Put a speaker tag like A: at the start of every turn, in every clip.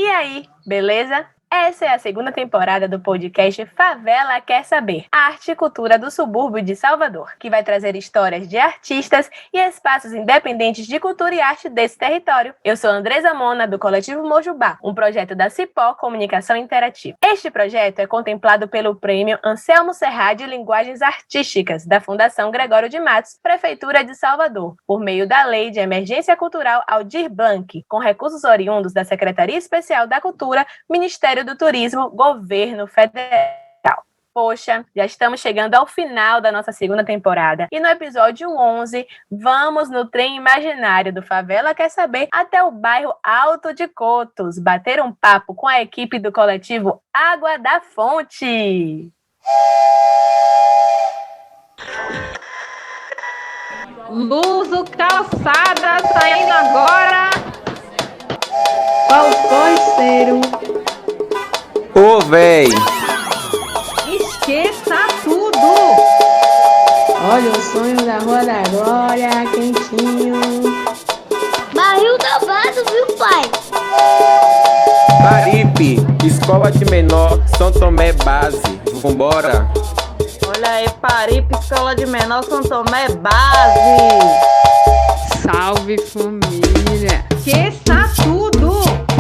A: E aí, beleza? Essa é a segunda temporada do podcast Favela Quer Saber, a arte e cultura do subúrbio de Salvador, que vai trazer histórias de artistas e espaços independentes de cultura e arte desse território. Eu sou Andresa Mona, do Coletivo Mojubá, um projeto da Cipó Comunicação Interativa. Este projeto é contemplado pelo Prêmio Anselmo Serra de Linguagens Artísticas, da Fundação Gregório de Matos, Prefeitura de Salvador, por meio da Lei de Emergência Cultural Aldir Blanc, com recursos oriundos da Secretaria Especial da Cultura, Ministério do Turismo, Governo Federal. Poxa, já estamos chegando ao final da nossa segunda temporada e no episódio 11 vamos no trem imaginário do Favela Quer Saber até o bairro Alto de Cotos, bater um papo com a equipe do coletivo Água da Fonte.
B: Luso Calçada saindo agora.
C: Qual foi, Cero?
D: Ô, véi!
B: Esqueça tudo!
C: Olha o sonho da Rua da Glória, quentinho.
E: Barril da Vaso, viu, pai?
D: Paripe, Escola de Menor, São Tomé Base. Vambora!
B: Olha aí, Paripe, Escola de Menor, São Tomé Base!
F: Salve, família!
B: Esqueça tudo!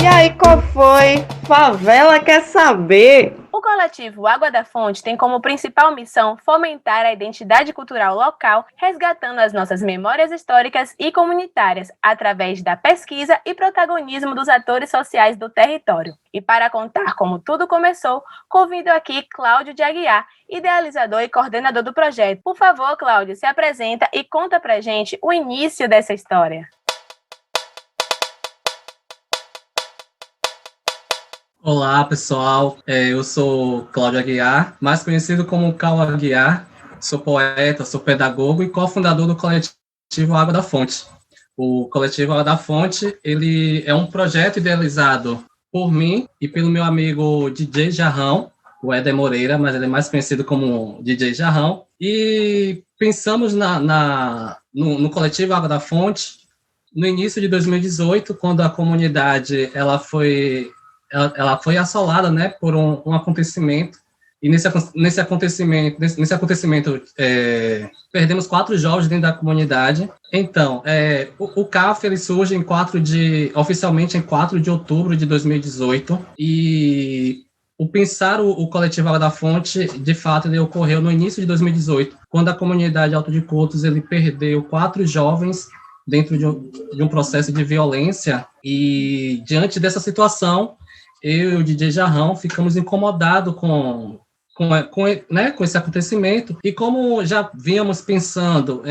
C: E aí, qual foi? Favela Quer Saber?
A: O coletivo Água da Fonte tem como principal missão fomentar a identidade cultural local, resgatando as nossas memórias históricas e comunitárias, através da pesquisa e protagonismo dos atores sociais do território. E para contar como tudo começou, convido aqui Cláudio de Aguiar, idealizador e coordenador do projeto. Por favor, Cláudio, se apresenta e conta pra gente o início dessa história.
G: Olá, pessoal. Eu sou Cláudio Aguiar, mais conhecido como Cal Aguiar. Sou poeta, sou pedagogo e cofundador do coletivo Água da Fonte. O coletivo Água da Fonte, ele é um projeto idealizado por mim e pelo meu amigo DJ Jarrão, o Éder Moreira, mas ele é mais conhecido como DJ Jarrão. E pensamos no coletivo Água da Fonte no início de 2018, quando a comunidade ela foi assolada, né, por um acontecimento, e nesse acontecimento perdemos 4 jovens dentro da comunidade. Então, o CAF ele surge oficialmente em 4 de outubro de 2018, e o coletivo Água da Fonte, de fato, ele ocorreu no início de 2018, quando a comunidade Alto de Cotos ele perdeu 4 jovens dentro de um processo de violência, e diante dessa situação, eu e o DJ Jarrão ficamos incomodados com esse acontecimento, e como já vínhamos pensando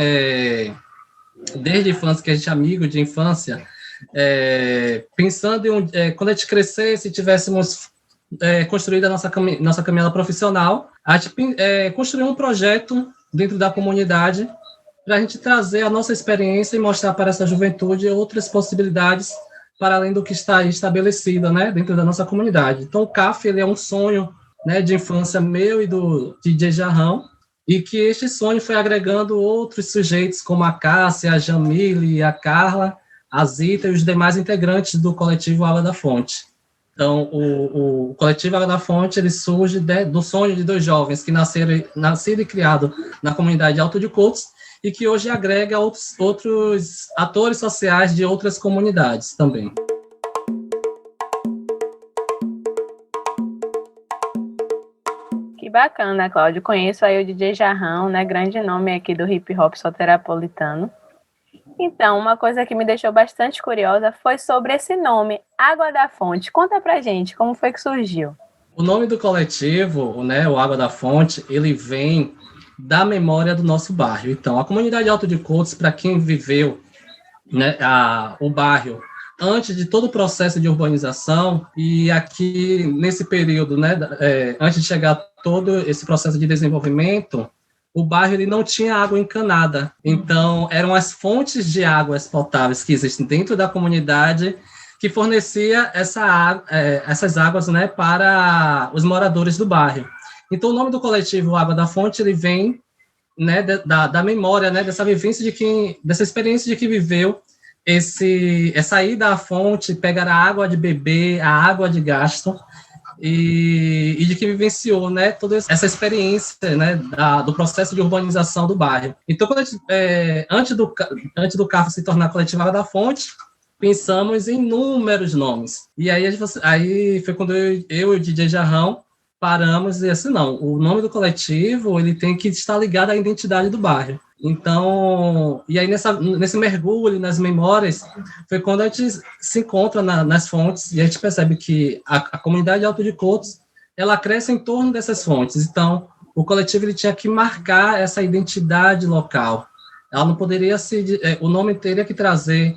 G: desde a infância, que a gente é amigo de infância, pensando em quando a gente crescesse, tivéssemos construído a nossa caminhada profissional, a gente construiu um projeto dentro da comunidade para a gente trazer a nossa experiência e mostrar para essa juventude outras possibilidades para além do que está estabelecido, né, dentro da nossa comunidade. Então, o CAF ele é um sonho, né, de infância meu e do DJ Jarrão, e que este sonho foi agregando outros sujeitos, como a Cássia, a Jamile, a Carla, a Zita e os demais integrantes do coletivo Água da Fonte. Então, o coletivo Água da Fonte ele surge do sonho de 2 jovens que nascido e criado na comunidade Alto de Cotos, e que hoje agrega outros atores sociais de outras comunidades também.
A: Que bacana, Cláudio. Conheço aí o DJ Jarrão, né? Grande nome aqui do hip hop soteropolitano. Então, uma coisa que me deixou bastante curiosa foi sobre esse nome, Água da Fonte. Conta pra gente, como foi que surgiu?
G: O nome do coletivo, né, o Água da Fonte, ele vem da memória do nosso bairro. Então, a comunidade Alto de Cotos, para quem viveu, né, o bairro antes de todo o processo de urbanização, e aqui nesse período, né, antes de chegar todo esse processo de desenvolvimento, o bairro ele não tinha água encanada. Então, eram as fontes de águas potáveis que existem dentro da comunidade que fornecia essas águas, né, para os moradores do bairro. Então, o nome do coletivo Água da Fonte, ele vem, né, da memória, né, dessa vivência dessa experiência de quem viveu essa ida à fonte, pegar a água de beber, a água de gasto, e de que vivenciou, né, toda essa experiência, né, do processo de urbanização do bairro. Então, quando antes do CAF se tornar Coletivo Água da Fonte, pensamos em inúmeros nomes. E aí foi quando eu e o DJ Jarrão paramos e assim, não, o nome do coletivo ele tem que estar ligado à identidade do bairro. Então, e aí nesse mergulho nas memórias, foi quando a gente se encontra nas fontes e a gente percebe que a comunidade de Alto de Coutos, ela cresce em torno dessas fontes. Então, o coletivo ele tinha que marcar essa identidade local. Ela não poderia o nome teria que trazer,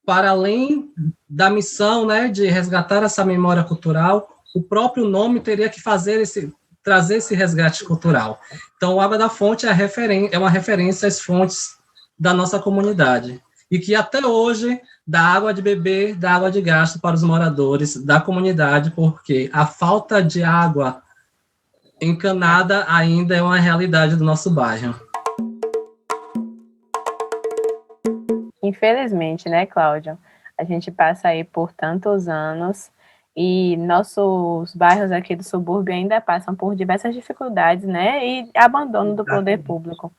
G: para além da missão, né, de resgatar essa memória cultural, o próprio nome teria que trazer esse resgate cultural. Então, o Água da Fonte é uma referência às fontes da nossa comunidade, e que até hoje dá água de beber, dá água de gasto para os moradores da comunidade, porque a falta de água encanada ainda é uma realidade do nosso bairro.
A: Infelizmente, né, Cláudio? A gente passa aí por tantos anos e nossos bairros aqui do subúrbio ainda passam por diversas dificuldades, né, e abandono do poder público.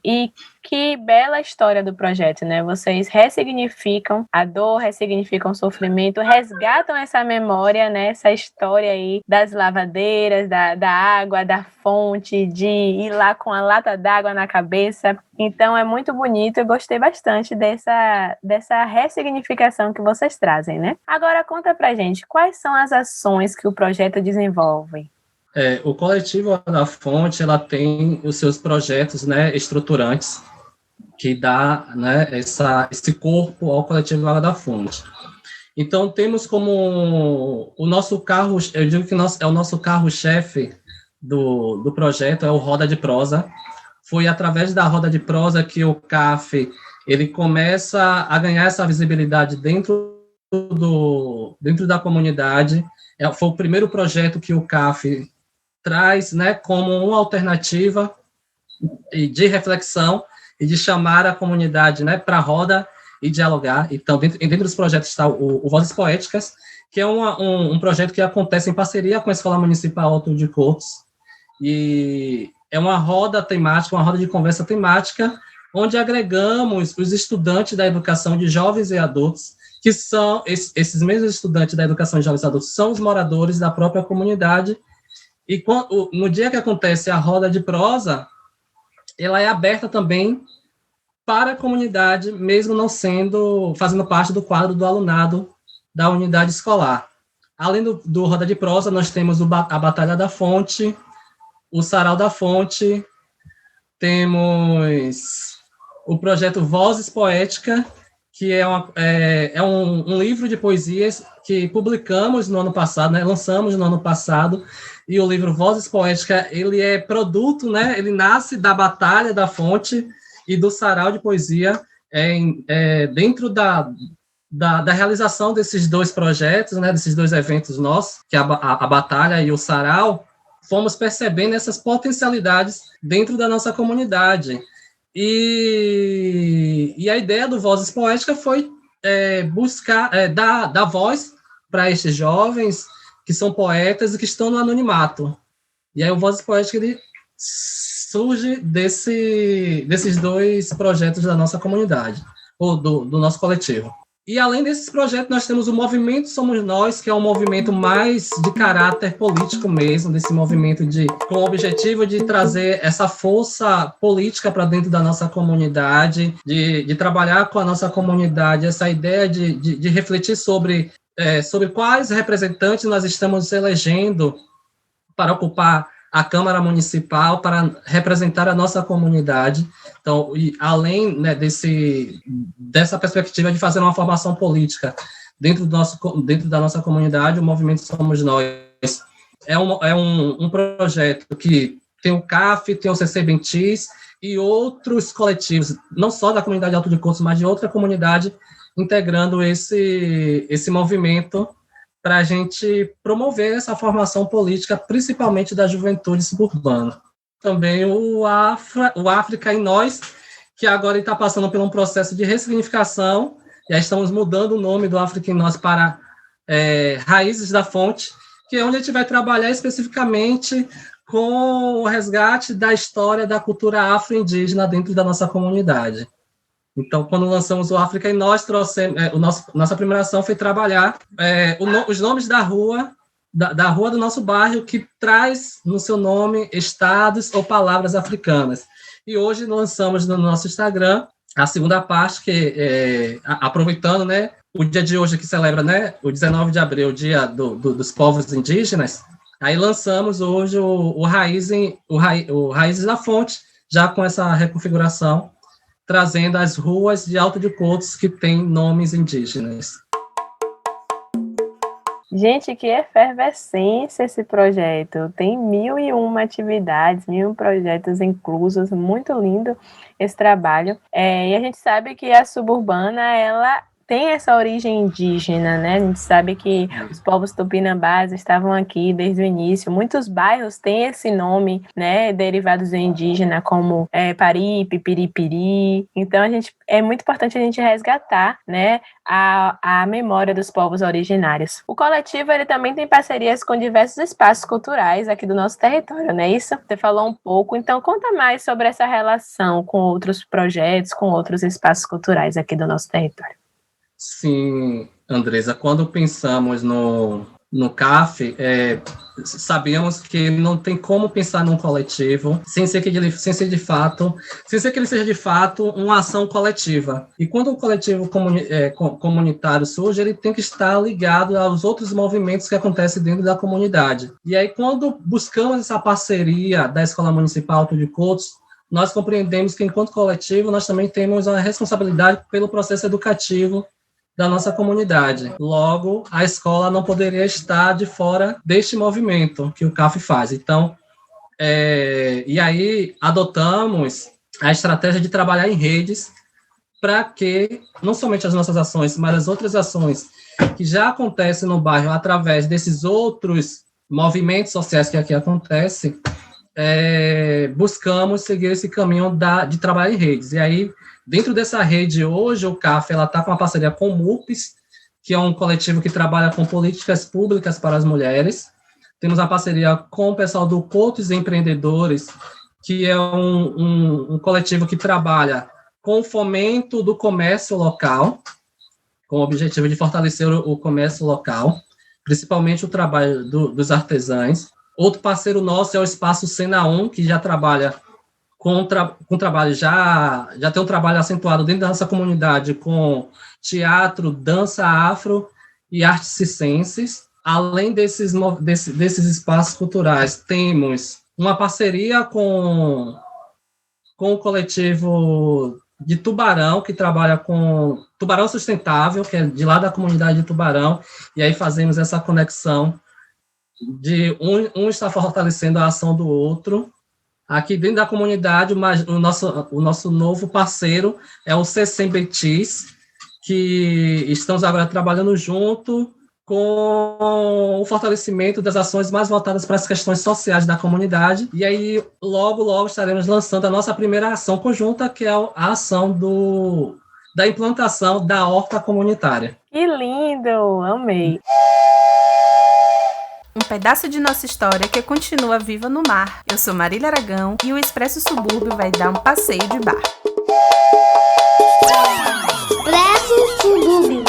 A: E que bela história do projeto, né? Vocês ressignificam a dor, ressignificam o sofrimento, resgatam essa memória, né? Essa história aí das lavadeiras, da água, da fonte, de ir lá com a lata d'água na cabeça. Então é muito bonito, eu gostei bastante dessa ressignificação que vocês trazem, né? Agora conta pra gente, quais são as ações que o projeto desenvolve?
G: O coletivo da Fonte, ela tem os seus projetos, né, estruturantes, que dá, né, esse corpo ao coletivo Água da Fonte. Então, temos como o nosso carro, eu digo que é o nosso carro-chefe do projeto, é o Roda de Prosa. Foi através da Roda de Prosa que o CAF ele começa a ganhar essa visibilidade dentro da comunidade. Foi o primeiro projeto que o CAF traz, né, como uma alternativa de reflexão e de chamar a comunidade, né, para a roda e dialogar. Então, dentro dos projetos está o Vozes Poéticas, que é um projeto que acontece em parceria com a Escola Municipal Alto de Coutos, e é uma roda temática, uma roda de conversa temática, onde agregamos os estudantes da educação de jovens e adultos, que são, esses mesmos estudantes da educação de jovens e adultos, são os moradores da própria comunidade. E no dia que acontece a roda de prosa, ela é aberta também para a comunidade, mesmo não fazendo parte do quadro do alunado da unidade escolar. Além do roda de prosa, nós temos a Batalha da Fonte, o Sarau da Fonte, temos o projeto Vozes Poética, que é um livro de poesias que publicamos no ano passado, né, lançamos no ano passado, e o livro Vozes Poética, ele é produto, né, ele nasce da Batalha da Fonte e do Sarau de Poesia, dentro da realização desses dois projetos, né, desses dois eventos nossos, que é a Batalha e o Sarau, fomos percebendo essas potencialidades dentro da nossa comunidade. E a ideia do Vozes Poética foi buscar, dar voz para esses jovens que são poetas e que estão no anonimato. E aí o Vozes Poética ele surge desses dois projetos da nossa comunidade, ou do nosso coletivo. E além desses projetos, nós temos o Movimento Somos Nós, que é um movimento mais de caráter político mesmo, desse movimento com o objetivo de trazer essa força política para dentro da nossa comunidade, de trabalhar com a nossa comunidade, essa ideia de refletir sobre quais representantes nós estamos elegendo para ocupar a Câmara Municipal, para representar a nossa comunidade. Então, e além, né, dessa perspectiva de fazer uma formação política dentro da nossa comunidade, o Movimento Somos Nós é um projeto que tem o CAF, tem o CC Bentis e outros coletivos, não só da comunidade Alto de Coutos, mas de outra comunidade, integrando esse movimento para a gente promover essa formação política, principalmente da juventude suburbana. Também o África em Nós, que agora está passando por um processo de ressignificação. Já estamos mudando o nome do África em Nós para Raízes da Fonte, que é onde a gente vai trabalhar especificamente com o resgate da história da cultura afro-indígena dentro da nossa comunidade. Então, quando lançamos o África em Nós, nossa primeira ação foi trabalhar os nomes da rua do nosso bairro, que traz no seu nome estados ou palavras africanas. E hoje lançamos no nosso Instagram a segunda parte, que aproveitando, né, o dia de hoje que celebra, né, o 19 de abril, o dia dos povos indígenas, aí lançamos hoje o Raízes da Fonte, já com essa reconfiguração, trazendo as ruas de Alto de Coutos que têm nomes indígenas.
A: Gente, que efervescência esse projeto. Tem 1001 atividades, 1001 projetos inclusos. Muito lindo esse trabalho. E a gente sabe que a suburbana, ela tem essa origem indígena, né? A gente sabe que os povos tupinambás estavam aqui desde o início. Muitos bairros têm esse nome, né? Derivados do indígena, como Paripe, Piripiri. Então, é muito importante a gente resgatar, né, a memória dos povos originários. O coletivo, ele também tem parcerias com diversos espaços culturais aqui do nosso território, não é isso? Você falou um pouco, então conta mais sobre essa relação com outros projetos, com outros espaços culturais aqui do nosso território.
G: Sim, Andresa, quando pensamos no CAF, sabíamos que não tem como pensar num coletivo sem ser que ele seja de fato uma ação coletiva. E quando o coletivo comunitário surge, ele tem que estar ligado aos outros movimentos que acontecem dentro da comunidade. E aí, quando buscamos essa parceria da Escola Municipal Alto de Coutos, nós compreendemos que, enquanto coletivo, nós também temos uma responsabilidade pelo processo educativo da nossa comunidade. Logo, a escola não poderia estar de fora deste movimento que o CAF faz. Então, e aí adotamos a estratégia de trabalhar em redes para que, não somente as nossas ações, mas as outras ações que já acontecem no bairro através desses outros movimentos sociais que aqui acontecem, buscamos seguir esse caminho de trabalhar em redes. E aí, dentro dessa rede, hoje, o CAF está com uma parceria com o MUPES, que é um coletivo que trabalha com políticas públicas para as mulheres. Temos a parceria com o pessoal do Coutos Empreendedores, que é um coletivo que trabalha com o fomento do comércio local, com o objetivo de fortalecer o comércio local, principalmente o trabalho dos artesãos. Outro parceiro nosso é o Espaço Cena 1, que já trabalha com trabalho, já tem um trabalho acentuado dentro da nossa comunidade com teatro, dança afro e artes circenses. Além desses espaços culturais, temos uma parceria com o coletivo de Tubarão, que trabalha com Tubarão Sustentável, que é de lá da comunidade de Tubarão, e aí fazemos essa conexão de um está fortalecendo a ação do outro. Aqui dentro da comunidade, o nosso novo parceiro é o CECEM Betis, que estamos agora trabalhando junto com o fortalecimento das ações mais voltadas para as questões sociais da comunidade. E aí, logo estaremos lançando a nossa primeira ação conjunta, que é a ação da implantação da horta comunitária.
A: Que lindo! Amei!
H: Um pedaço de nossa história que continua viva no mar. Eu sou Marília Aragão e o Expresso Subúrbio vai dar um passeio de barco.
E: Expresso Subúrbio.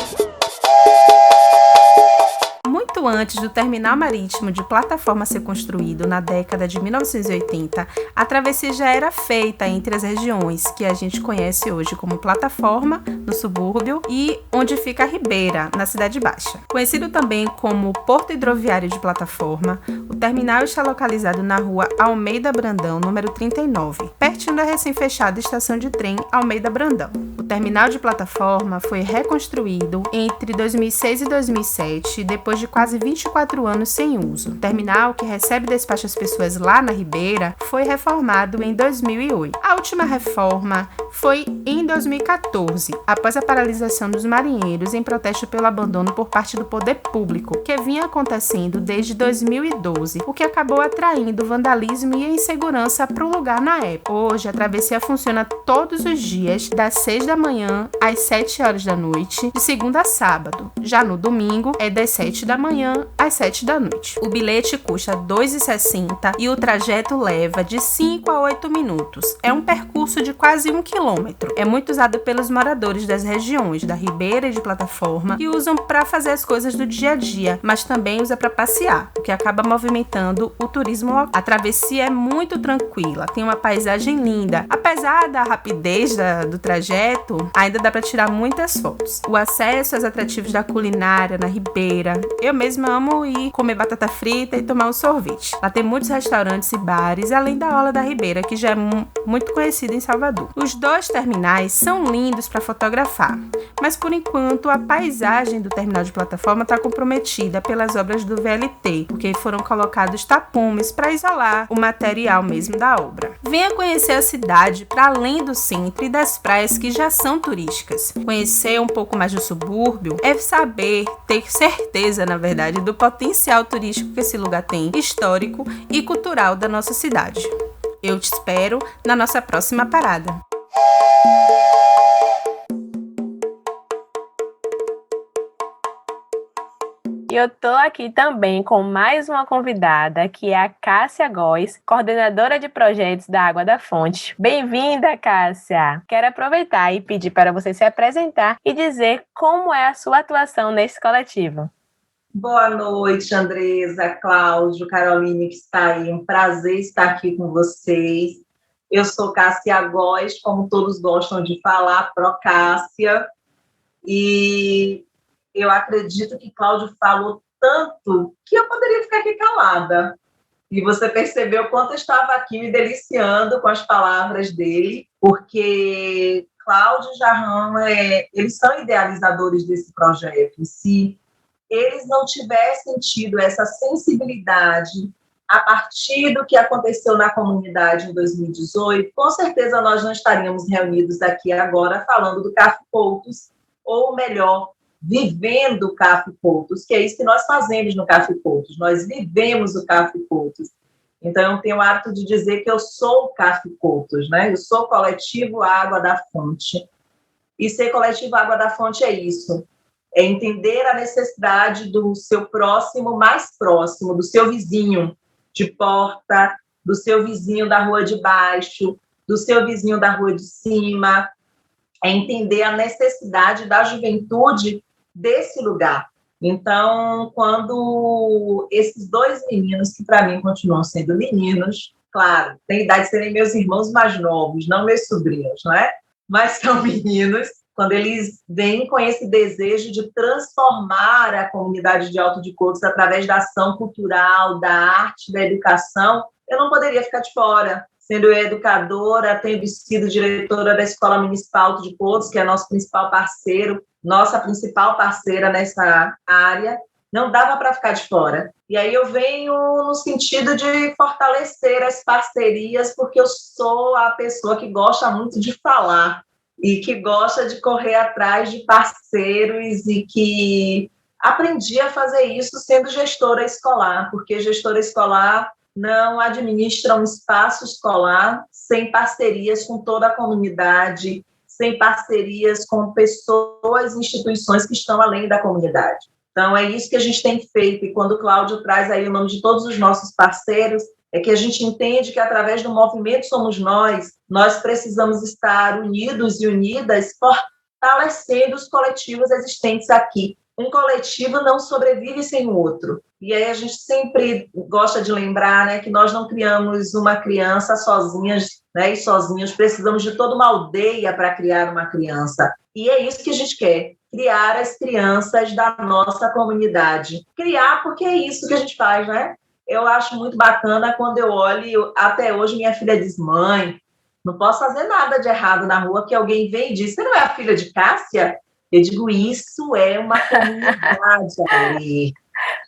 H: Muito antes do terminal marítimo de plataforma ser construído na década de 1980, a travessia já era feita entre as regiões que a gente conhece hoje como Plataforma, no subúrbio, e onde fica a Ribeira, na Cidade Baixa. Conhecido também como Porto Hidroviário de Plataforma, o terminal está localizado na rua Almeida Brandão, número 39, pertinho da recém-fechada estação de trem Almeida Brandão. O terminal de plataforma foi reconstruído entre 2006 e 2007, depois de quase 24 anos sem uso. O terminal, que recebe e despacha as pessoas lá na Ribeira, foi reformado em 2008. A última reforma foi em 2014, após a paralisação dos marinheiros em protesto pelo abandono por parte do poder público, que vinha acontecendo desde 2012, o que acabou atraindo vandalismo e insegurança para o lugar na época. Hoje, a travessia funciona todos os dias, das 6 da manhã às 7 horas da noite, de segunda a sábado. Já no domingo, é das 7 da manhã às 7 da noite. O bilhete custa R$ 2,60 e o trajeto leva de 5 a 8 minutos. É um percurso de quase 1 quilômetro. É muito usado pelos moradores das regiões da Ribeira e de Plataforma, que usam para fazer as coisas do dia a dia, mas também usa para passear, o que acaba movimentando o turismo local. A travessia é muito tranquila, tem uma paisagem linda. Apesar da rapidez do trajeto, ainda dá para tirar muitas fotos. O acesso aos atrativos da culinária na Ribeira, eu mesma amo ir comer batata frita e tomar um sorvete. Lá tem muitos restaurantes e bares, além da Orla da Ribeira, que já é muito conhecida em Salvador. Os dois terminais são lindos para fotografar, mas por enquanto a paisagem do terminal de Plataforma está comprometida pelas obras do VLT, porque foram colocados tapumes para isolar o material mesmo da obra. Venha conhecer a cidade para além do centro e das praias que já são turísticas. Conhecer um pouco mais do subúrbio é saber, ter certeza, na verdade, do potencial turístico que esse lugar tem, histórico e cultural da nossa cidade. Eu te espero na nossa próxima parada.
A: E eu tô aqui também com mais uma convidada, que é a Cássia Góes, coordenadora de projetos da Água da Fonte. Bem-vinda, Cássia! Quero aproveitar e pedir para você se apresentar e dizer como é a sua atuação nesse coletivo.
I: Boa noite, Andresa, Cláudio, Caroline, que está aí. Um prazer estar aqui com vocês. Eu sou Cássia Góes, como todos gostam de falar, Procássia. E eu acredito que Cláudio falou tanto que eu poderia ficar aqui calada. E você percebeu quanto eu estava aqui me deliciando com as palavras dele, porque Cláudio e Jarrão, eles são idealizadores desse projeto. Se eles não tivessem tido essa sensibilidade a partir do que aconteceu na comunidade em 2018, com certeza nós não estaríamos reunidos aqui agora falando do CAF Poutos, ou melhor, vivendo o CAF Poutos, que é isso que nós fazemos no CAF Poutos, nós vivemos o CAF Poutos. Então, eu tenho o hábito de dizer que eu sou o CAF Poutos, né? Eu sou o coletivo Água da Fonte. E ser coletivo Água da Fonte é isso, é entender a necessidade do seu próximo mais próximo, do seu vizinho de porta, do seu vizinho da rua de baixo, do seu vizinho da rua de cima, é entender a necessidade da juventude desse lugar. Então, quando esses dois meninos, que para mim continuam sendo meninos, claro, tem idade de serem meus irmãos mais novos, não meus sobrinhos, não é? Mas são meninos, quando eles vêm com esse desejo de transformar a comunidade de Alto de Coutos através da ação cultural, da arte, da educação, eu não poderia ficar de fora. Sendo educadora, tendo sido diretora da Escola Municipal Alto de Coutos, que é nosso principal parceiro, nossa principal parceira nessa área, não dava para ficar de fora. E aí eu venho no sentido de fortalecer as parcerias, porque eu sou a pessoa que gosta muito de falar e que gosta de correr atrás de parceiros e que aprendi a fazer isso sendo gestora escolar, porque gestora escolar não administra um espaço escolar sem parcerias com toda a comunidade, sem parcerias com pessoas e instituições que estão além da comunidade. Então, é isso que a gente tem feito, e quando o Cláudio traz aí o nome de todos os nossos parceiros, é que a gente entende que, através do movimento Somos nós precisamos estar unidos e unidas, fortalecendo os coletivos existentes aqui. Um coletivo não sobrevive sem o outro. E aí a gente sempre gosta de lembrar, né, que nós não criamos uma criança sozinhas, né, e sozinhos, precisamos de toda uma aldeia para criar uma criança. E é isso que a gente quer, criar as crianças da nossa comunidade. Criar porque é isso que a gente faz, né? Eu acho muito bacana quando eu olho, até hoje minha filha diz, mãe, não posso fazer nada de errado na rua, que alguém vem e diz, você não é a filha de Cássia? Eu digo, isso é uma comunidade ali.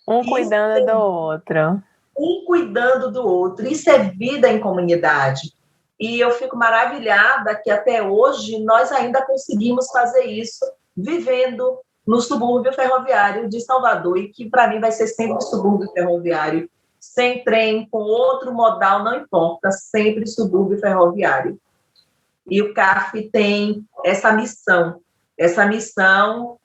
A: Um cuidando do outro.
I: Um cuidando do outro. Isso é vida em comunidade. E eu fico maravilhada que até hoje nós ainda conseguimos fazer isso vivendo no subúrbio ferroviário de Salvador, e que para mim vai ser sempre subúrbio ferroviário, sem trem, com outro modal, não importa, sempre subúrbio ferroviário. E o CAF tem essa missão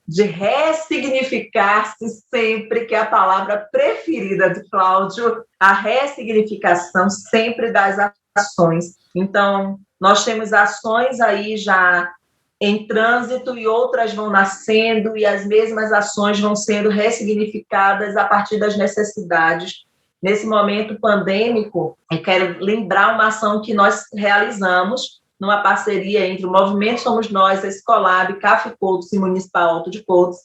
I: de ressignificar-se sempre, que é a palavra preferida de Cláudio, a ressignificação sempre das ações. Então, nós temos ações aí já em trânsito e outras vão nascendo, e as mesmas ações vão sendo ressignificadas a partir das necessidades. Nesse momento pandêmico, eu quero lembrar uma ação que nós realizamos numa parceria entre o Movimento Somos Nós, a Escolab, CAF Coutos e Municipal Alto de Coutos,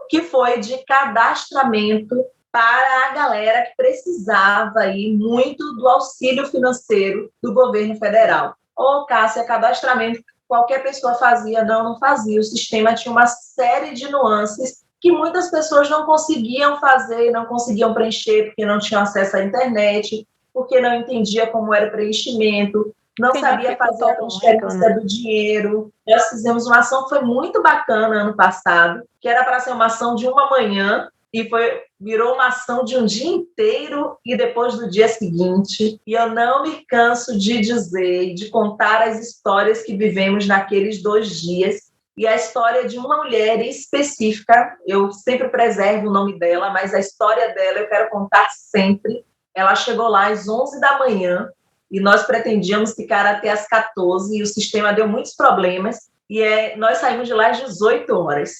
I: que foi de cadastramento para a galera que precisava aí muito do auxílio financeiro do governo federal. Ô, Cássia, cadastramento qualquer pessoa fazia, não fazia. O sistema tinha uma série de nuances que muitas pessoas não conseguiam fazer, não conseguiam preencher, porque não tinham acesso à internet, porque não entendia como era o preenchimento, não sabia fazer a transferência do dinheiro. Nós fizemos uma ação que foi muito bacana ano passado, que era para ser uma ação de uma manhã, e virou uma ação de um dia inteiro e depois do dia seguinte. E eu não me canso de dizer e de contar as histórias que vivemos naqueles 2 dias. E a história de uma mulher específica, eu sempre preservo o nome dela, mas a história dela eu quero contar sempre. Ela chegou lá às 11 da manhã e nós pretendíamos ficar até às 14, e o sistema deu muitos problemas, e nós saímos de lá às 18 horas.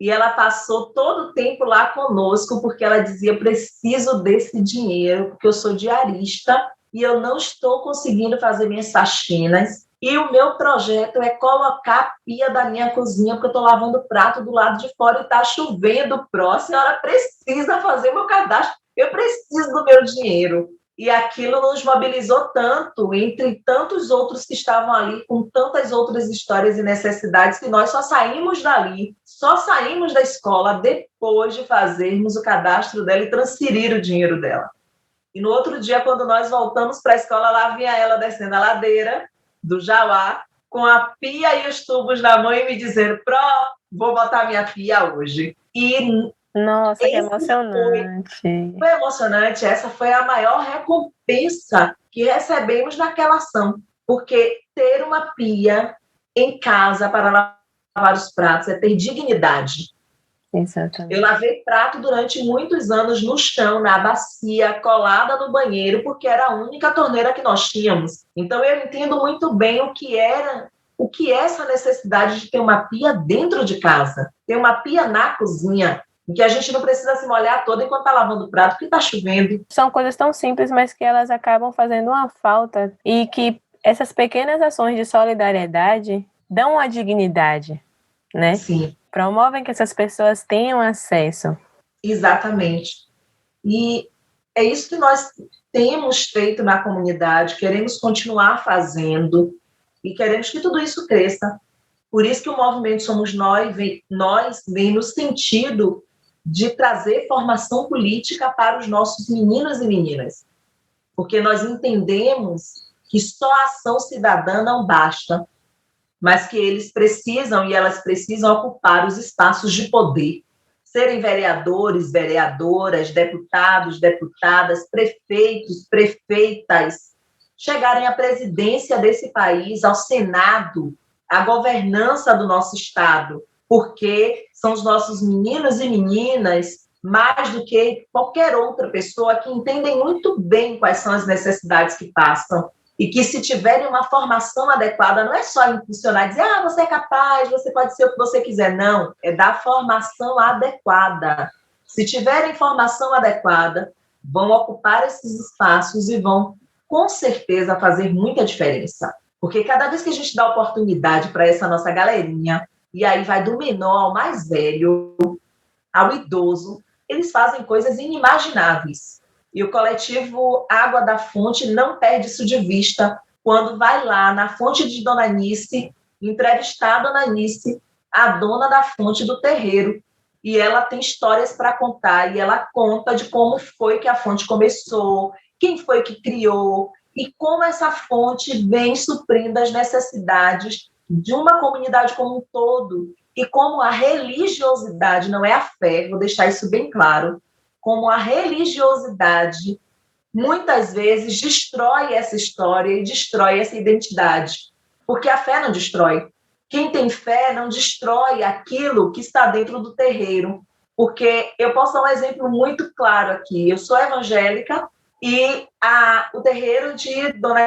I: E ela passou todo o tempo lá conosco, porque ela dizia, preciso desse dinheiro, porque eu sou diarista e eu não estou conseguindo fazer minhas faxinas. E o meu projeto é colocar a pia da minha cozinha, porque eu estou lavando o prato do lado de fora e está chovendo próximo. A senhora precisa fazer meu cadastro, eu preciso do meu dinheiro. E aquilo nos mobilizou tanto, entre tantos outros que estavam ali, com tantas outras histórias e necessidades, que nós só saímos dali, só saímos da escola depois de fazermos o cadastro dela e transferir o dinheiro dela. E no outro dia, quando nós voltamos para a escola, lá vinha ela descendo a ladeira do Jauá, com a pia e os tubos na mão e me dizendo, vou botar minha pia hoje. E
A: nossa, que emocionante.
I: Foi emocionante. Essa foi a maior recompensa que recebemos naquela ação, porque ter uma pia em casa para lavar os pratos é ter dignidade.
A: Exatamente.
I: Eu lavei prato durante muitos anos no chão, na bacia, colada no banheiro, porque era a única torneira que nós tínhamos. Então eu entendo muito bem o que é essa necessidade de ter uma pia dentro de casa, ter uma pia na cozinha, em que a gente não precisa se molhar toda enquanto está lavando o prato, porque está chovendo.
A: São coisas tão simples, mas que elas acabam fazendo uma falta, e que essas pequenas ações de solidariedade dão uma dignidade, né?
I: Sim.
A: Promovem que essas pessoas tenham acesso.
I: Exatamente. E é isso que nós temos feito na comunidade, queremos continuar fazendo e queremos que tudo isso cresça. Por isso que o movimento Somos Nós vem no sentido de trazer formação política para os nossos meninos e meninas. Porque nós entendemos que só a ação cidadã não basta, mas que eles precisam e elas precisam ocupar os espaços de poder, serem vereadores, vereadoras, deputados, deputadas, prefeitos, prefeitas, chegarem à presidência desse país, ao Senado, à governança do nosso Estado, porque são os nossos meninos e meninas, mais do que qualquer outra pessoa, que entendem muito bem quais são as necessidades que passam, e que, se tiverem uma formação adequada, não é só impulsionar e dizer, você é capaz, você pode ser o que você quiser. Não, é dar formação adequada. Se tiverem formação adequada, vão ocupar esses espaços e vão, com certeza, fazer muita diferença. Porque cada vez que a gente dá oportunidade para essa nossa galerinha, e aí vai do menor ao mais velho, ao idoso, eles fazem coisas inimagináveis. E o coletivo Água da Fonte não perde isso de vista quando vai lá na fonte de Dona Nice, entrevistar a Dona Nice, a dona da fonte do terreiro. E ela tem histórias para contar, e ela conta de como foi que a fonte começou, quem foi que criou, e como essa fonte vem suprindo as necessidades de uma comunidade como um todo, e como a religiosidade, não é a fé, vou deixar isso bem claro, como a religiosidade muitas vezes destrói essa história e destrói essa identidade, porque a fé não destrói. Quem tem fé não destrói aquilo que está dentro do terreiro, porque eu posso dar um exemplo muito claro aqui. Eu sou evangélica e o terreiro de Dona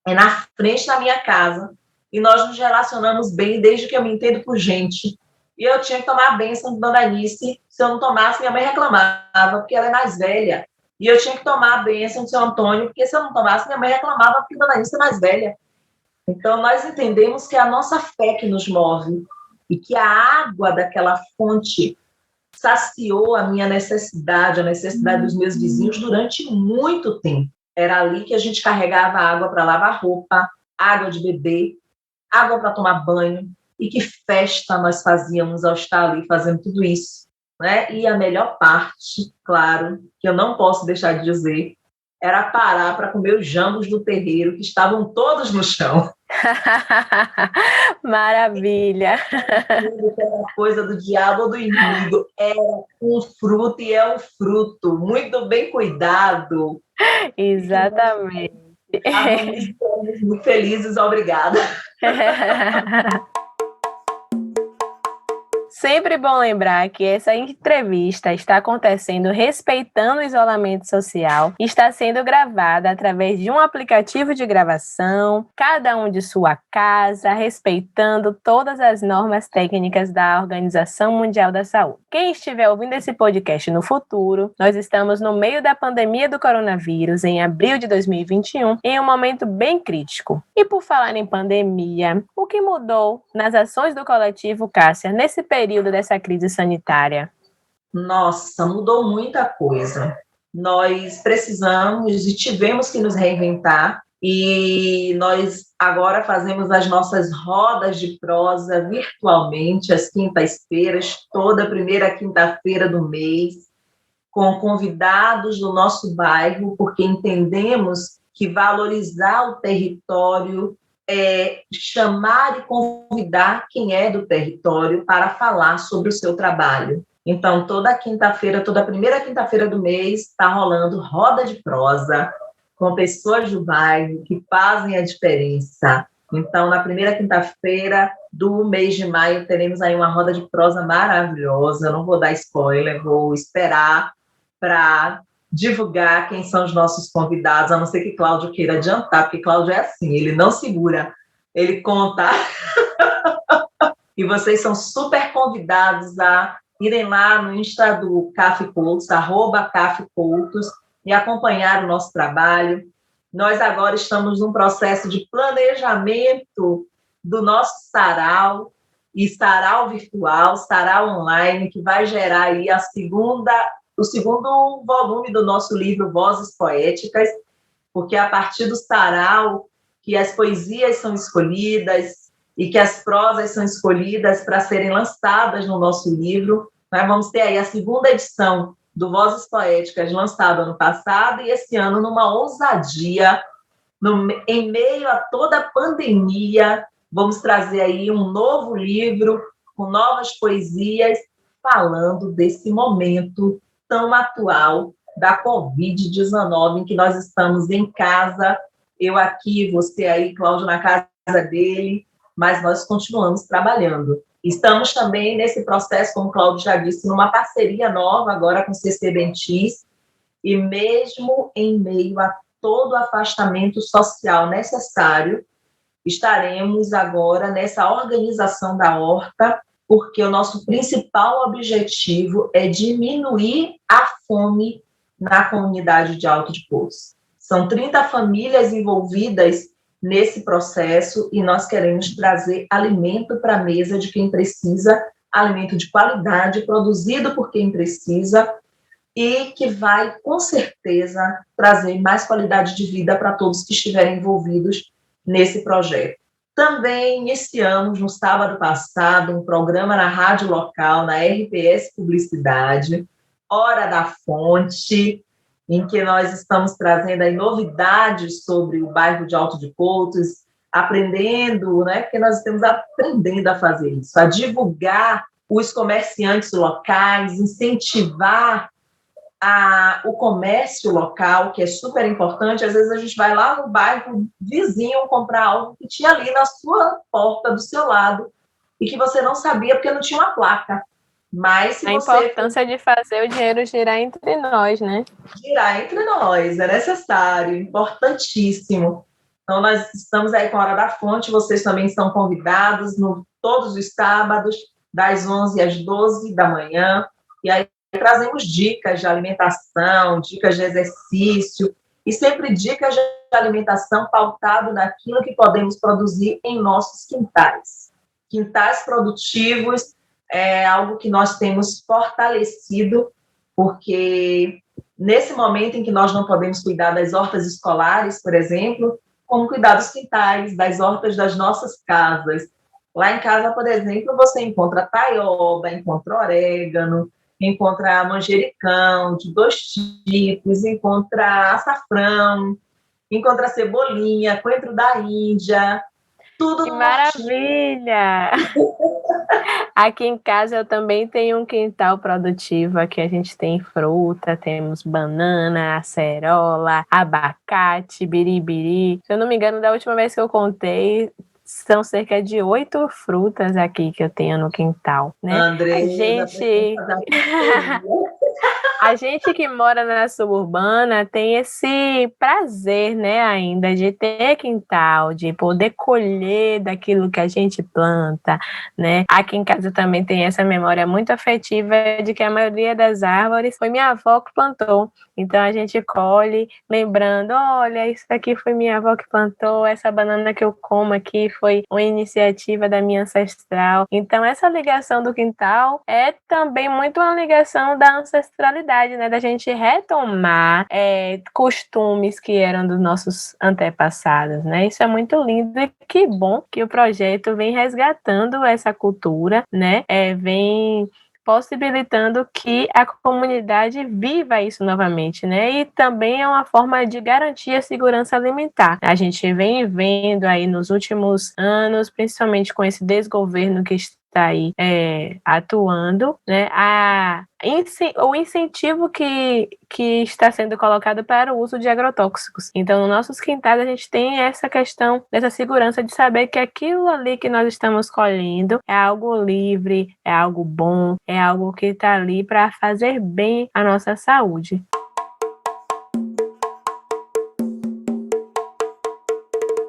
I: é na frente da minha casa, e nós nos relacionamos bem desde que eu me entendo por gente. E eu tinha que tomar a bênção de Dona Anice. Se eu não tomasse, minha mãe reclamava, porque ela é mais velha. E eu tinha que tomar a bênção de São Antônio, porque se eu não tomasse, minha mãe reclamava, porque Dona Anice é mais velha. Então, nós entendemos que é a nossa fé que nos move, e que a água daquela fonte saciou a minha necessidade, a necessidade dos meus vizinhos durante muito tempo. Era ali que a gente carregava água para lavar roupa, água de beber, água para tomar banho, e que festa nós fazíamos ao estar ali fazendo tudo isso, né? E a melhor parte, claro, que eu não posso deixar de dizer, era parar para comer os jambos do terreiro, que estavam todos no chão.
A: Maravilha!
I: Era coisa do diabo ou do inimigo, era um fruto e é um fruto muito bem cuidado.
A: Exatamente.
I: Estamos muito felizes, obrigada.
A: Sempre bom lembrar que essa entrevista está acontecendo respeitando o isolamento social e está sendo gravada através de um aplicativo de gravação, cada um de sua casa, respeitando todas as normas técnicas da Organização Mundial da Saúde. Quem estiver ouvindo esse podcast no futuro, nós estamos no meio da pandemia do coronavírus, em abril de 2021, em um momento bem crítico. E por falar em pandemia, o que mudou nas ações do coletivo, Cássia, nesse período dessa crise sanitária?
I: Nossa, mudou muita coisa. Nós precisamos e tivemos que nos reinventar, e nós agora fazemos as nossas rodas de prosa virtualmente, às quintas-feiras, toda primeira quinta-feira do mês, com convidados do nosso bairro, porque entendemos que valorizar o território é chamar e convidar quem é do território para falar sobre o seu trabalho. Então, toda quinta-feira, toda primeira quinta-feira do mês, está rolando roda de prosa com pessoas do bairro que fazem a diferença. Então, na primeira quinta-feira do mês de maio, teremos aí uma roda de prosa maravilhosa. Eu não vou dar spoiler, vou esperar para divulgar quem são os nossos convidados, a não ser que Cláudio queira adiantar, porque Cláudio é assim, ele não segura, ele conta. E vocês são super convidados a irem lá no Insta do CAF Coutos, @CAF Coutos, e acompanhar o nosso trabalho. Nós agora estamos num processo de planejamento do nosso sarau, e sarau virtual, sarau online, que vai gerar aí o segundo volume do nosso livro Vozes Poéticas, porque a partir do sarau que as poesias são escolhidas e que as prosas são escolhidas para serem lançadas no nosso livro. Nós vamos ter aí a segunda edição do Vozes Poéticas, lançado ano passado, e esse ano numa ousadia, em meio a toda a pandemia, vamos trazer aí um novo livro com novas poesias, falando desse momento tão atual da Covid-19, em que nós estamos em casa, eu aqui, você aí, Cláudio, na casa dele, mas nós continuamos trabalhando. Estamos também nesse processo, como o Cláudio já disse, numa parceria nova agora com o CC Bentis, e mesmo em meio a todo o afastamento social necessário, estaremos agora nessa organização da horta, porque o nosso principal objetivo é diminuir a fome na comunidade de Alto de Poço. São 30 famílias envolvidas nesse processo e nós queremos trazer alimento para a mesa de quem precisa, alimento de qualidade, produzido por quem precisa e que vai, com certeza, trazer mais qualidade de vida para todos que estiverem envolvidos nesse projeto. Também iniciamos, no sábado passado, um programa na rádio local, na RPS Publicidade, Hora da Fonte, em que nós estamos trazendo aí novidades sobre o bairro de Alto de Coutos, aprendendo, né, porque nós estamos aprendendo a fazer isso, a divulgar os comerciantes locais, incentivar o comércio local, que é super importante. Às vezes a gente vai lá no bairro vizinho comprar algo que tinha ali na sua porta, do seu lado, e que você não sabia porque não tinha uma placa. Mas se
A: a
I: você...
A: importância de fazer o dinheiro girar entre nós, né?
I: Girar entre nós, é necessário, importantíssimo. Então, nós estamos aí com a Hora da Fonte, vocês também estão convidados todos os sábados, das 11 às 12 da manhã, e aí trazemos dicas de alimentação, dicas de exercício, e sempre dicas de alimentação pautado naquilo que podemos produzir em nossos quintais. Quintais produtivos é algo que nós temos fortalecido, porque nesse momento em que nós não podemos cuidar das hortas escolares, por exemplo, como cuidar dos quintais, das hortas das nossas casas. Lá em casa, por exemplo, você encontra taioba, encontra orégano, encontra manjericão de 2 tipos, encontra açafrão, encontra cebolinha, coentro da Índia, tudo
A: Que
I: no
A: maravilha! Aqui em casa eu também tenho um quintal produtivo. Aqui a gente tem fruta, temos banana, acerola, abacate, biribiri. Se eu não me engano, da última vez que eu contei, são cerca de 8 frutas aqui que eu tenho no quintal, né? A gente que mora na suburbana tem esse prazer, né, ainda de ter quintal, de poder colher daquilo que a gente planta, né? Aqui em casa também tem essa memória muito afetiva de que a maioria das árvores foi minha avó que plantou. Então a gente colhe lembrando, olha, isso aqui foi minha avó que plantou, essa banana que eu como aqui foi uma iniciativa da minha ancestral. Então essa ligação do quintal é também muito uma ligação da ancestralidade, né? Da gente retomar costumes que eram dos nossos antepassados, né? Isso é muito lindo e que bom que o projeto vem resgatando essa cultura, né? Vem possibilitando que a comunidade viva isso novamente, né? E também é uma forma de garantir a segurança alimentar. A gente vem vendo aí nos últimos anos, principalmente com esse desgoverno que está aí atuando, né? O incentivo que está sendo colocado para o uso de agrotóxicos. Então, nos nossos quintais, a gente tem essa questão dessa segurança de saber que aquilo ali que nós estamos colhendo é algo livre, é algo bom, é algo que está ali para fazer bem à nossa saúde.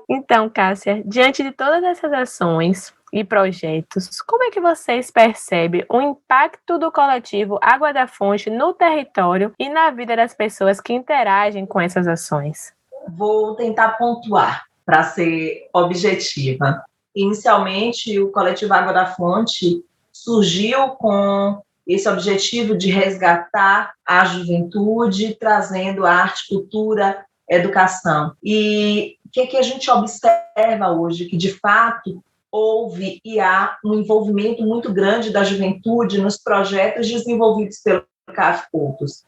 A: Então, Cássia, diante de todas essas ações e projetos, como é que vocês percebem o impacto do coletivo Água da Fonte no território e na vida das pessoas que interagem com essas ações?
I: Vou tentar pontuar para ser objetiva. Inicialmente, o coletivo Água da Fonte surgiu com esse objetivo de resgatar a juventude, trazendo arte, cultura, educação. E o que a gente observa hoje? Que, de fato, houve e há um envolvimento muito grande da juventude nos projetos desenvolvidos pelo CAF Coutos.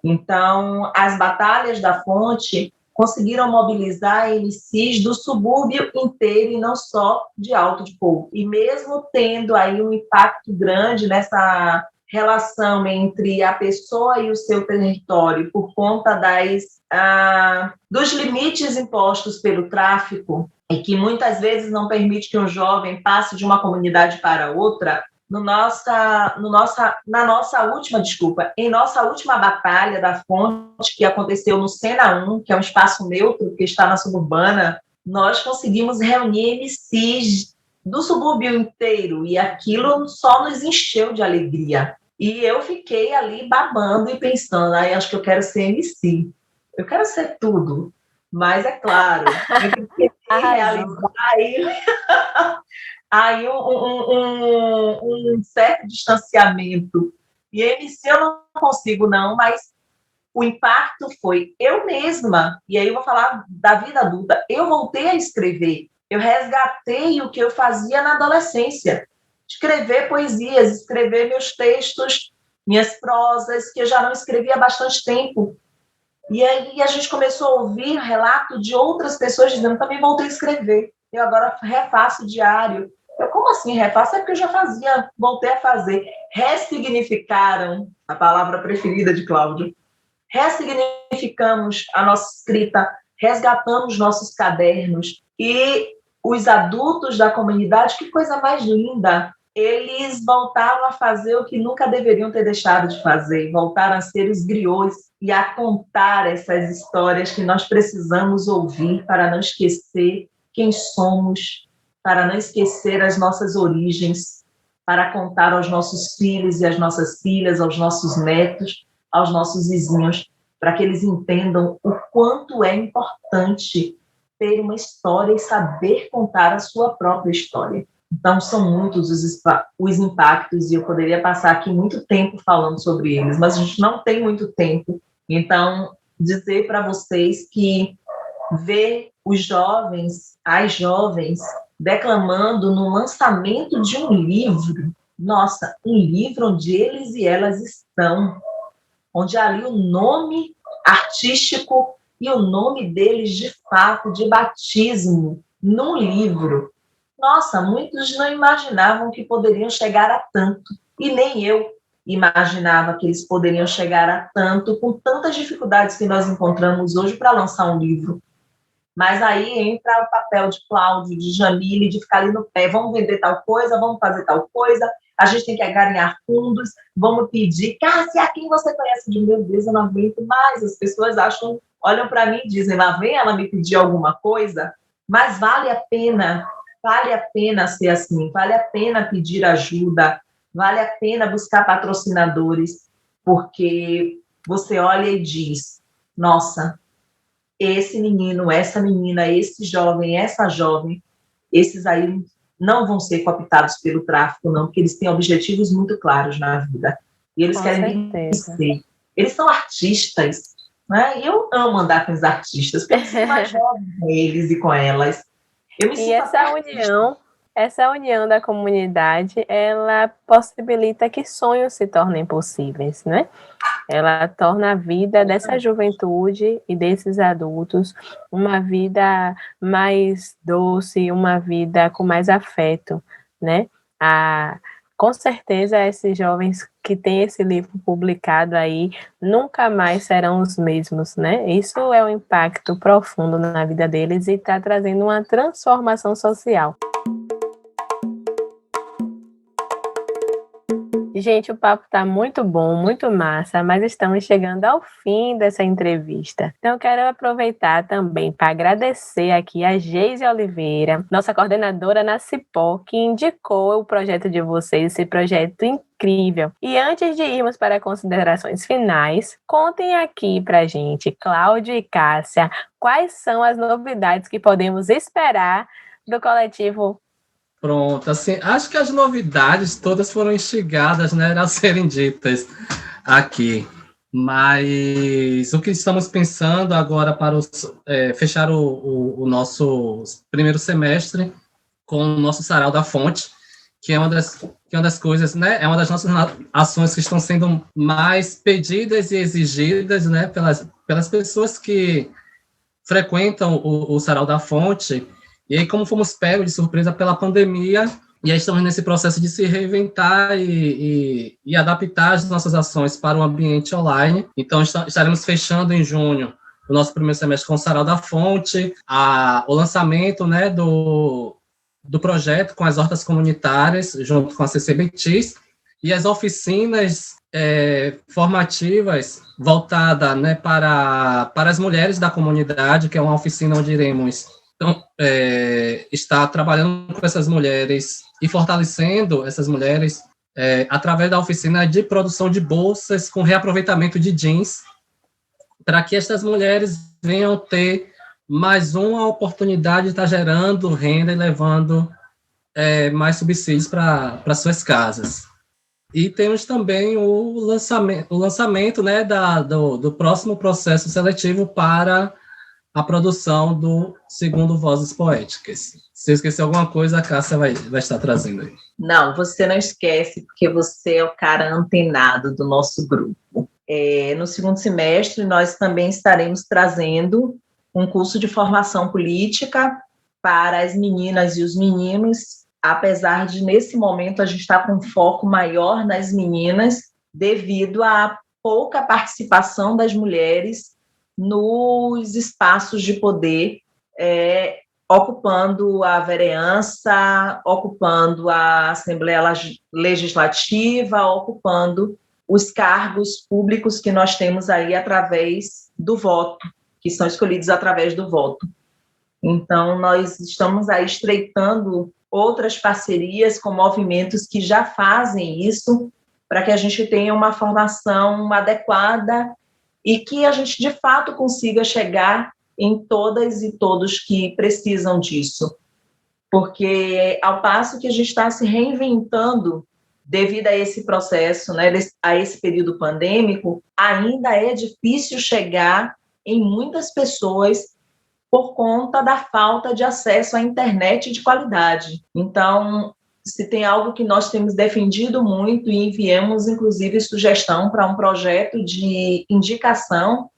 I: Então, as batalhas da fonte conseguiram mobilizar MCs do subúrbio inteiro e não só de Alto de Coutos. E mesmo tendo aí um impacto grande nessa relação entre a pessoa e o seu território por conta dos limites impostos pelo tráfico, e que muitas vezes não permite que um jovem passe de uma comunidade para outra, em nossa última batalha da fonte, que aconteceu no Sena 1, que é um espaço neutro que está na suburbana, nós conseguimos reunir MCs do subúrbio inteiro, e aquilo só nos encheu de alegria. E eu fiquei ali babando e pensando, acho que eu quero ser MC, eu quero ser tudo. Mas, é claro, eu tenho que realizar aí um certo distanciamento. E MC eu não consigo, não, mas o impacto foi eu mesma, e aí eu vou falar da vida adulta, eu voltei a escrever, eu resgatei o que eu fazia na adolescência, escrever poesias, escrever meus textos, minhas prosas, que eu já não escrevia há bastante tempo. E aí a gente começou a ouvir relato de outras pessoas dizendo, também voltei a escrever, eu agora refaço diário. Eu, como assim refaço? É porque eu já fazia, voltei a fazer. Ressignificaram, a palavra preferida de Cláudio, ressignificamos a nossa escrita, resgatamos nossos cadernos, e os adultos da comunidade, que coisa mais linda, eles voltaram a fazer o que nunca deveriam ter deixado de fazer, voltaram a ser os griots e a contar essas histórias que nós precisamos ouvir para não esquecer quem somos, para não esquecer as nossas origens, para contar aos nossos filhos e às nossas filhas, aos nossos netos, aos nossos vizinhos, para que eles entendam o quanto é importante ter uma história e saber contar a sua própria história. Então, são muitos os impactos, e eu poderia passar aqui muito tempo falando sobre eles, mas a gente não tem muito tempo. Então, dizer para vocês que ver os jovens, as jovens, declamando no lançamento de um livro, nossa, um livro onde eles e elas estão, onde ali o nome artístico e o nome deles, de fato, de batismo, num livro. Nossa, muitos não imaginavam que poderiam chegar a tanto, e nem eu imaginava que eles poderiam chegar a tanto, com tantas dificuldades que nós encontramos hoje para lançar um livro. Mas aí entra o papel de Cláudio, de Jamile, de ficar ali no pé, vamos vender tal coisa, vamos fazer tal coisa, a gente tem que agarinhar fundos, vamos pedir, Cássia, quem você conhece? De meu Deus, eu não aguento mais, as pessoas acham, olham para mim e dizem, lá vem ela me pedir alguma coisa, mas vale a pena ser assim, vale a pena pedir ajuda, vale a pena buscar patrocinadores, porque você olha e diz, nossa, esse menino, essa menina, esse jovem, essa jovem, esses aí não vão ser cooptados pelo tráfico, não, porque eles têm objetivos muito claros na vida. E eles querem vencer. Eles são artistas, né? E eu amo andar com os artistas, porque eu sou mais jovem com eles e com elas. Eu me
A: E essa união da comunidade, ela possibilita que sonhos se tornem possíveis, né? Ela torna a vida dessa juventude e desses adultos uma vida mais doce, uma vida com mais afeto, né? Com certeza, esses jovens que têm esse livro publicado aí nunca mais serão os mesmos, né? Isso é um impacto profundo na vida deles e está trazendo uma transformação social. Gente, o papo está muito bom, muito massa, mas estamos chegando ao fim dessa entrevista. Então, eu quero aproveitar também para agradecer aqui a Geise Oliveira, nossa coordenadora na Cipó, que indicou o projeto de vocês, esse projeto incrível. E antes de irmos para considerações finais, contem aqui para gente, Cláudio e Cássia, quais são as novidades que podemos esperar do coletivo.
G: Pronto, assim, acho que as novidades todas foram instigadas, né, a serem ditas aqui, mas o que estamos pensando agora para fechar o nosso primeiro semestre com o nosso Sarau da Fonte, que é uma das coisas, né, é uma das nossas ações que estão sendo mais pedidas e exigidas, né, pelas pessoas que frequentam o Sarau da Fonte. E aí, como fomos pegos de surpresa pela pandemia, e aí estamos nesse processo de se reinventar e adaptar as nossas ações para o ambiente online. Então, estaremos fechando em junho o nosso primeiro semestre com o Sarau da Fonte, o lançamento, né, do projeto com as hortas comunitárias, junto com a CCBTIS, e as oficinas formativas voltadas, né, para as mulheres da comunidade, que é uma oficina onde iremos... Então, está trabalhando com essas mulheres e fortalecendo essas mulheres através da oficina de produção de bolsas com reaproveitamento de jeans, para que estas mulheres venham ter mais uma oportunidade de estar gerando renda e levando mais subsídios para suas casas. E temos também o lançamento né, do próximo processo seletivo para a produção do segundo Vozes Poéticas. Se eu esquecer alguma coisa, a Cássia vai estar trazendo aí.
I: Não, você não esquece, porque você é o cara antenado do nosso grupo. No segundo semestre, nós também estaremos trazendo um curso de formação política para as meninas e os meninos, apesar de, nesse momento, a gente estar com um foco maior nas meninas, devido à pouca participação das mulheres nos espaços de poder, ocupando a vereança, ocupando a Assembleia Legislativa, ocupando os cargos públicos que nós temos aí através do voto, que são escolhidos através do voto. Então, nós estamos aí estreitando outras parcerias com movimentos que já fazem isso, para que a gente tenha uma formação adequada e que a gente, de fato, consiga chegar em todas e todos que precisam disso. Porque, ao passo que a gente está se reinventando devido a esse processo, né, a esse período pandêmico, ainda é difícil chegar em muitas pessoas por conta da falta de acesso à internet de qualidade. Então, se tem algo que nós temos defendido muito e enviamos, inclusive, sugestão para um projeto de indicação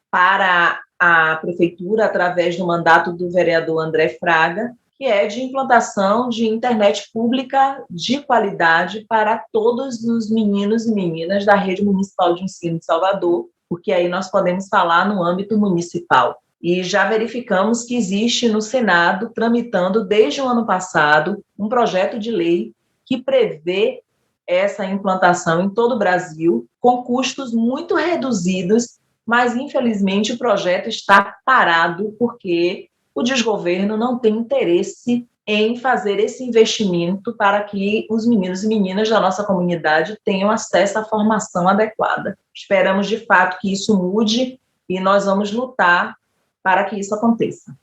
I: para a prefeitura, através do mandato do vereador André Fraga, que é de implantação de internet pública de qualidade para todos os meninos e meninas da Rede Municipal de Ensino de Salvador, porque aí nós podemos falar no âmbito municipal. E já verificamos que existe no Senado, tramitando desde o ano passado, um projeto de lei que prevê essa implantação em todo o Brasil, com custos muito reduzidos, mas, infelizmente, o projeto está parado porque o desgoverno não tem interesse em fazer esse investimento para que os meninos e meninas da nossa comunidade tenham acesso à formação adequada. Esperamos, de fato, que isso mude e nós vamos lutar para que isso aconteça.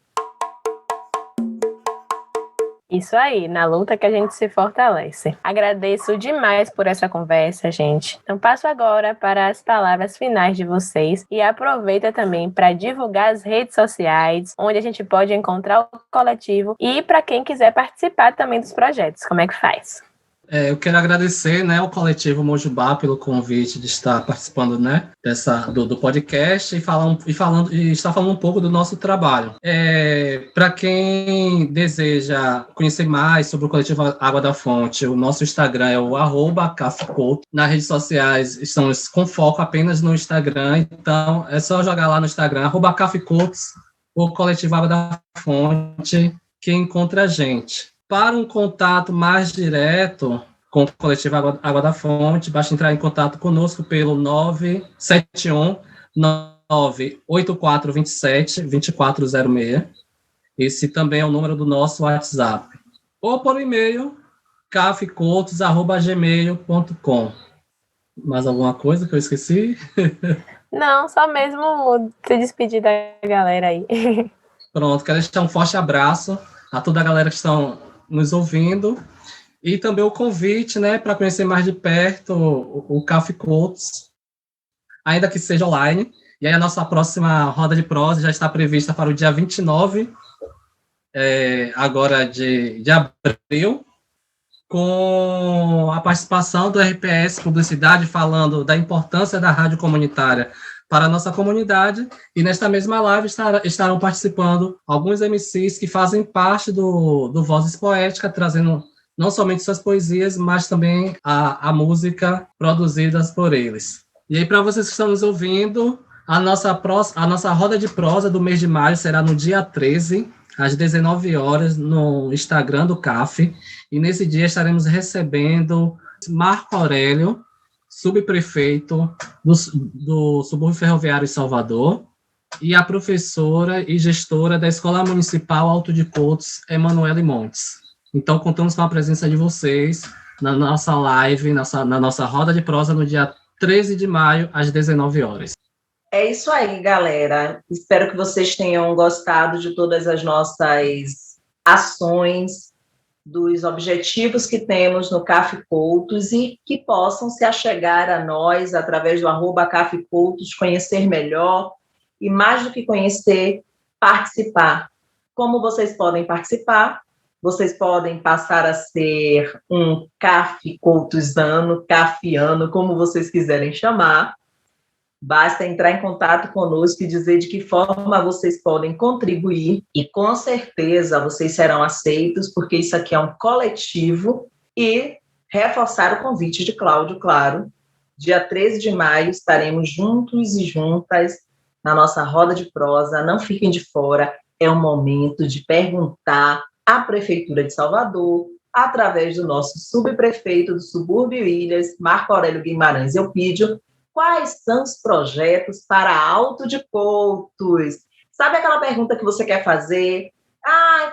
A: Isso aí, na luta que a gente se fortalece. Agradeço demais por essa conversa, gente. Então passo agora para as palavras finais de vocês e aproveita também para divulgar as redes sociais, onde a gente pode encontrar o coletivo e para quem quiser participar também dos projetos. Como é que faz?
G: Eu quero agradecer, né, ao coletivo Mojubá pelo convite de estar participando, né, do podcast e estar falando um pouco do nosso trabalho. Para quem deseja conhecer mais sobre o coletivo Água da Fonte, o nosso Instagram é o @cafecout. Nas redes sociais estamos com foco apenas no Instagram, então é só jogar lá no Instagram @cafecout, o coletivo Água da Fonte, que encontra a gente. Para um contato mais direto com o coletivo Água da Fonte, basta entrar em contato conosco pelo 971 98427 2406. Esse também é o número do nosso WhatsApp. Ou por e-mail, cafecoutos@gmail.com. Mais alguma coisa que eu esqueci?
A: Não, só mesmo se despedir da galera aí.
G: Pronto, quero deixar um forte abraço a toda a galera que estão nos ouvindo, e também o convite, né, para conhecer mais de perto o Cafecouts, ainda que seja online. E aí a nossa próxima roda de prosa já está prevista para o dia 29, agora de abril, com a participação do RPS Publicidade, falando da importância da rádio comunitária para a nossa comunidade, e nesta mesma live estarão participando alguns MCs que fazem parte do Vozes Poéticas, trazendo não somente suas poesias, mas também a música produzida por eles. E aí, para vocês que estão nos ouvindo, a nossa roda de prosa do mês de maio será no dia 13, às 19 horas, no Instagram do CAF, e nesse dia estaremos recebendo Marco Aurélio, subprefeito do subúrbio ferroviário de Salvador, e a professora e gestora da Escola Municipal Alto de Coutos, Emanuele Montes. Então, contamos com a presença de vocês na nossa live, na nossa roda de prosa, no dia 13 de maio, às 19 horas.
I: É isso aí, galera. Espero que vocês tenham gostado de todas as nossas ações, dos objetivos que temos no Cafecoutos e que possam se achegar a nós através do @Cafecoutos, conhecer melhor e, mais do que conhecer, participar. Como vocês podem participar? vocês podem passar a ser um caficoutuzano, cafiano, como vocês quiserem chamar. Basta entrar em contato conosco e dizer de que forma vocês podem contribuir e, com certeza, vocês serão aceitos, porque isso aqui é um coletivo. E reforçar o convite de Cláudio, claro. Dia 13 de maio estaremos juntos e juntas na nossa roda de prosa. Não fiquem de fora, é o momento de perguntar à Prefeitura de Salvador, através do nosso subprefeito do subúrbio Ilhas, Marco Aurélio Guimarães Eupídio, quais são os projetos para Alto de Coutos? Sabe aquela pergunta que você quer fazer?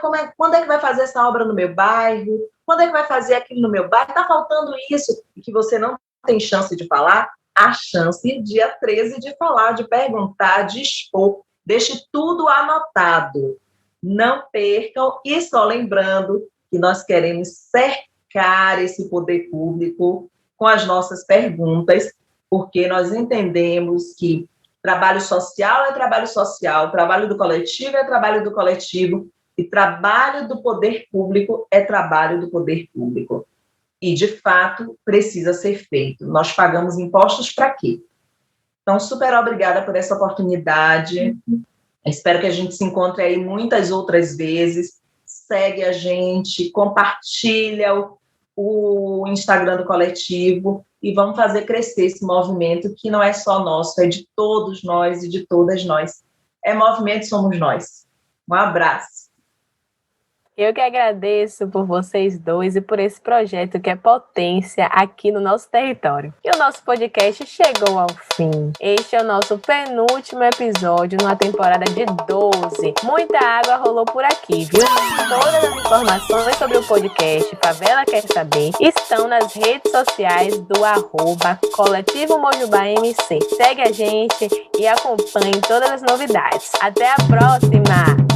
I: Quando é que vai fazer essa obra no meu bairro? Quando é que vai fazer aquilo no meu bairro? Está faltando isso e que você não tem chance de falar? A chance, dia 13, de falar, de perguntar, de expor. Deixe tudo anotado. Não percam. E só lembrando que nós queremos cercar esse poder público com as nossas perguntas, porque nós entendemos que trabalho social é trabalho social, trabalho do coletivo é trabalho do coletivo, e trabalho do poder público é trabalho do poder público. E, de fato, precisa ser feito. Nós pagamos impostos para quê? Então, super obrigada por essa oportunidade. Espero que a gente se encontre aí muitas outras vezes. Segue a gente, compartilha o Instagram do coletivo e vamos fazer crescer esse movimento que não é só nosso, é de todos nós e de todas nós. É movimento, somos nós. Um abraço.
A: Eu que agradeço por vocês dois e por esse projeto que é potência aqui no nosso território. E o nosso podcast chegou ao fim. Este é o nosso penúltimo episódio numa temporada de 12. Muita água rolou por aqui, viu? Todas as informações sobre o podcast Favela Quer Saber estão nas redes sociais do @Coletivo Mojubá MC. Segue a gente e acompanhe todas as novidades. Até a próxima!